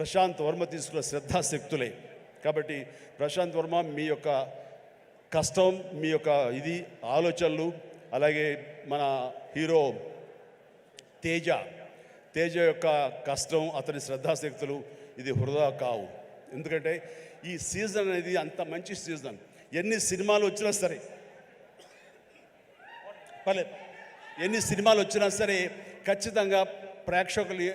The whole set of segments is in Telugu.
ప్రశాంత్ వర్మ తీసుకున్న శ్రద్ధాశక్తులే. కాబట్టి ప్రశాంత్ వర్మ మీ యొక్క కష్టం, మీ యొక్క ఆలోచనలు, అలాగే మన హీరో తేజ యొక్క కష్టం, అతని శ్రద్ధాశక్తులు ఇది వృధా కావు. ఎందుకంటే ఈ సీజన్ అనేది అంత మంచి సీజన్. ఎన్ని సినిమాలు వచ్చినా సరే ఖచ్చితంగా ప్రేక్షకులు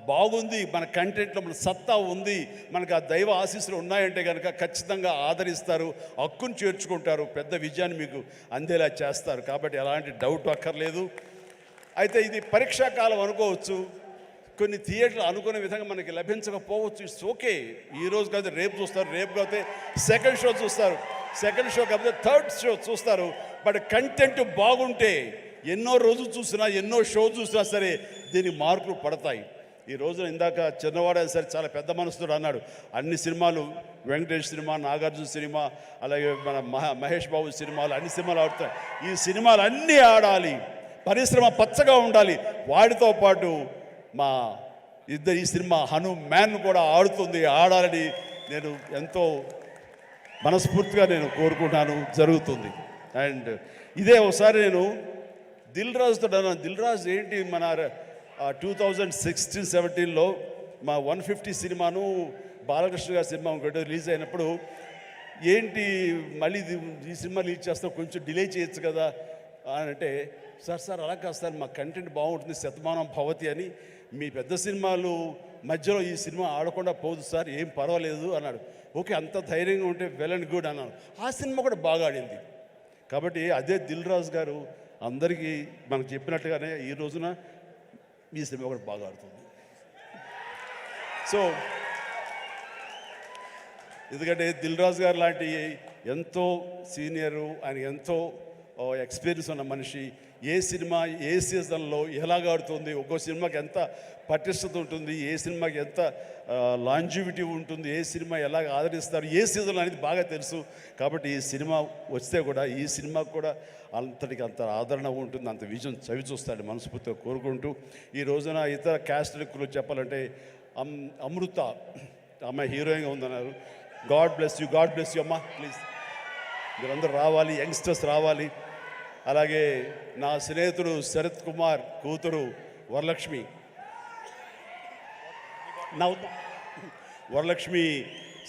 బాగుంది, మన కంటెంట్లో మన సత్తా ఉంది, మనకు ఆ దైవ ఆశీస్సులు ఉన్నాయంటే కనుక ఖచ్చితంగా ఆదరిస్తారు, హక్కును చేర్చుకుంటారు, పెద్ద విజయాన్ని మీకు అందేలా చేస్తారు. కాబట్టి ఎలాంటి డౌట్ అక్కర్లేదు. అయితే ఇది పరీక్షాకాలం అనుకోవచ్చు, కొన్ని థియేటర్లు అనుకునే విధంగా మనకి లభించకపోవచ్చు. It's okay. ఈరోజు కాదు రేపు చూస్తారు, రేపు కాకపోతే సెకండ్ షో చూస్తారు, సెకండ్ షో కాకపోతే థర్డ్ షో చూస్తారు. బట్ కంటెంట్ బాగుంటే ఎన్నో రోజులు చూసినా, ఎన్నో షో చూసినా సరే దీనికి మార్కులు పడతాయి. ఈ రోజున ఇందాక చిన్నవాడు సరే చాలా పెద్ద మనసుతో అన్నాడు, అన్ని సినిమాలు వెంకటేష్ సినిమా, నాగార్జున సినిమా, అలాగే మన మహేష్ బాబు సినిమాలు, అన్ని సినిమాలు ఆడుతాయి. ఈ సినిమాలు అన్నీ ఆడాలి, పరిశ్రమ పచ్చగా ఉండాలి. వాటితో పాటు మా ఈ సినిమా హనుమాన్ కూడా ఆడాలని నేను ఎంతో మనస్ఫూర్తిగా కోరుకుంటాను, జరుగుతుంది. అండ్ ఇదే ఒకసారి నేను దిల్ రాజుతో అన్నాను, దిల్ రాజు ఏంటి మన 2016-17లో మా 150 సినిమాను బాలకృష్ణ గారి సినిమా ఇంకోటి రిలీజ్ అయినప్పుడు, ఏంటి మళ్ళీ ఈ సినిమా రిలీజ్ చేస్తాం, కొంచెం డిలే చేయొచ్చు కదా అని అంటే, సార్ అలా కాదు సార్, మా కంటెంట్ బాగుంటుంది, శతమానం భవతి అని, మీ పెద్ద సినిమాలు మధ్యలో ఈ సినిమా ఆడకుండా పోదు సార్, ఏం పర్వాలేదు అన్నాడు. ఓకే, అంత ధైర్యంగా ఉంటే వెల్ అండ్ గుడ్ అన్నాను. ఆ సినిమా కూడా బాగా ఆడింది. కాబట్టి అదే దిల్ రాజు గారు అందరికీ మనకు చెప్పినట్టుగానే ఈ రోజున ఈ సినిమా కూడా బాగా ఆడుతుంది. సో ఎందుకంటే దిల్ రాజు గారు లాంటి ఎంతో సీనియరు, ఆయన ఎంతో ఎక్స్పీరియన్స్ ఉన్న మనిషి, ఏ సినిమా ఏ సీజన్లో ఎలాగ ఆడుతుంది, ఒక్కో సినిమాకి ఎంత పటిష్టత ఉంటుంది, ఏ సినిమాకి ఎంత లాంజివిటీ ఉంటుంది, ఏ సినిమా ఎలాగ ఆదరిస్తారు, ఏ సీజన్ అనేది బాగా తెలుసు. కాబట్టి ఈ సినిమా వస్తే కూడా ఈ సినిమాకు కూడా అంతటికి అంత ఆదరణ ఉంటుంది, అంత విజయం చవి చూస్తాడు మనస్ఫూర్తిగా కోరుకుంటూ, ఈ రోజున ఇతర క్యాస్ట్ లిక్కులు చెప్పాలంటే అమృత అమ్మాయి హీరోయిన్గా ఉందన్నారు. గాడ్ బ్లెస్ యూ అమ్మా, ప్లీజ్ మీరందరూ రావాలి, యంగ్స్టర్స్ రావాలి. అలాగే నా స్నేహితుడు శరత్ కుమార్ కూతురు వరలక్ష్మి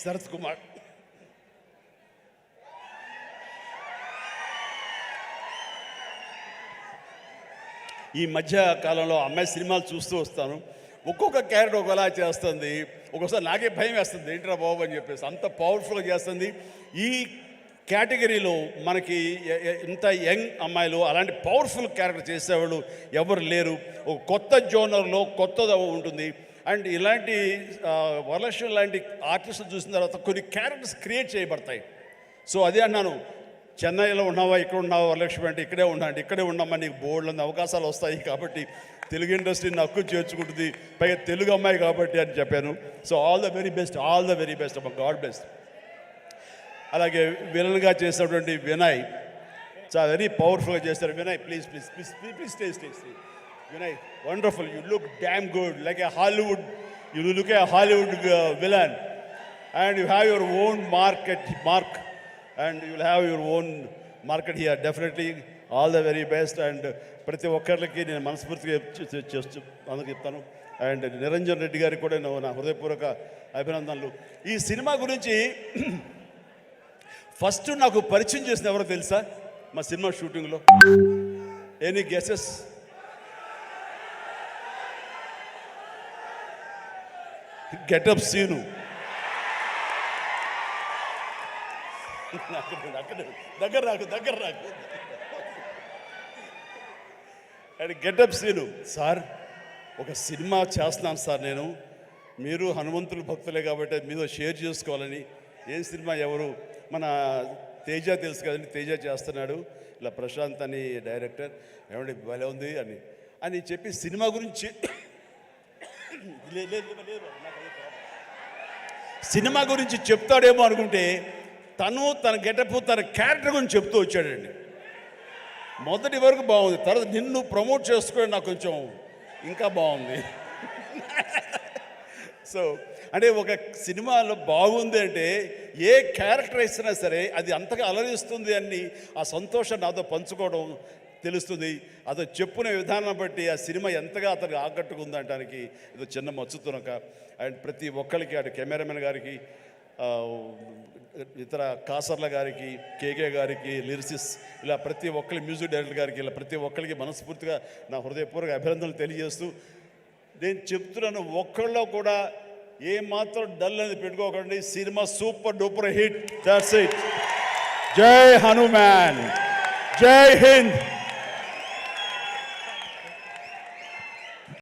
శరత్ కుమార్, ఈ మధ్య కాలంలో అమ్మాయి సినిమాలు చూస్తూ వస్తాను, ఒక్కొక్క క్యారెక్టర్ ఒకలా చేస్తుంది. ఒక్కొక్కసారి నాకే భయం వేస్తుంది, ఏంట్రా బాబు అని చెప్పేసి, అంత పవర్ఫుల్గా చేస్తుంది. ఈ కేటగిరీలో మనకి ఇంత యంగ్ అమ్మాయిలు అలాంటి పవర్ఫుల్ క్యారెక్టర్ చేసేవాళ్ళు ఎవరు లేరు. ఒక కొత్త జోనర్లో కొత్తగా ఉంటుంది. అండ్ ఇలాంటి వరలక్ష్మి లాంటి ఆర్టిస్టులు చూసిన తర్వాత కొన్ని క్యారెక్టర్స్ క్రియేట్ చేయబడతాయి. సో అదే అన్నాను, చెన్నైలో ఉన్నావా, ఇక్కడ ఉన్నావా వరలక్ష్మి అంటే ఇక్కడే ఉన్నామా, నీకు బోల్డ్ అవకాశాలు వస్తాయి. కాబట్టి తెలుగు ఇండస్ట్రీని హక్కు చేర్చుకుంటుంది, పైగా తెలుగు అమ్మాయి కాబట్టి అని చెప్పాను. So all the very best అమ్మ, గాడ్ బ్లెస్. అలాగే విలన్గా చేసినటువంటి వినయ్ చాలా వెరీ పవర్ఫుల్గా చేస్తారు. Vinay please stay. Vinay wonderful, you look damn good, like A Hollywood, you look A Hollywood villain, and you have your own mark, and you will have your own market here. Definitely all the very best. And ప్రతి ఒక్కరికి నేను మనస్ఫూర్తిగా చేస్తూ అందరికి చెప్తాను. అండ్ నిరంజన్ రెడ్డి గారికి కూడా నా హృదయపూర్వక అభినందనలు. ఈ సినిమా గురించి ఫస్ట్ నాకు పరిచయం చేసిన ఎవరో తెలుసా, మా సినిమా షూటింగ్లో? Any guesses? గెటప్ సీను. దగ్గర రాకు. అండ్ గెటప్ సీను, సార్ ఒక సినిమా చేస్తున్నాను సార్ నేను, మీరు హనుమంతుల భక్తులే కాబట్టి మీతో షేర్ చేసుకోవాలని. ఏం సినిమా, ఎవరు? మన తేజ తెలుసు కదండి, తేజ చేస్తున్నాడు, ఇలా ప్రశాంత్ అని డైరెక్టర్, ఏమంటే భలే ఉంది అని చెప్పి సినిమా గురించి చెప్తాడేమో అనుకుంటే తన గెటప్ తన క్యారెక్టర్ గురించి చెప్తూ వచ్చాడండి. మొదటి వరకు బాగుంది, తర్వాత నిన్ను ప్రమోట్ చేసుకోవడం నాకు కొంచెం ఇంకా బాగుంది. సో అంటే ఒక సినిమాలో బాగుంది అంటే ఏ క్యారెక్టర్ ఇచ్చినా సరే అది అంతగా అలరిస్తుంది అని ఆ సంతోషం నాతో పంచుకోవడం తెలుస్తుంది. అతను చెప్పుకునే విధానం బట్టి ఆ సినిమా ఎంతగా అతనికి ఆకట్టుకుందంటానికి ఇది చిన్న మచ్చుతునక. అండ్ ప్రతి ఒక్కరికి అటు కెమెరామెన్ గారికి, ఇతర కాసర్ల గారికి, కేకే గారికి, లిరిసిస్, ఇలా ప్రతి ఒక్కరి మ్యూజిక్ డైరెక్టర్ గారికి, ఇలా ప్రతి ఒక్కరికి మనస్ఫూర్తిగా నా హృదయపూర్వక అభినందనలు తెలియజేస్తూ నేను చెప్తున్నాను, ఒక్కళ్ళలో కూడా ఏమాత్రం డల్ అనేది పెట్టుకోకండి. Cinema super duper hit. That's it. జై హనుమాన్, జై హింద్.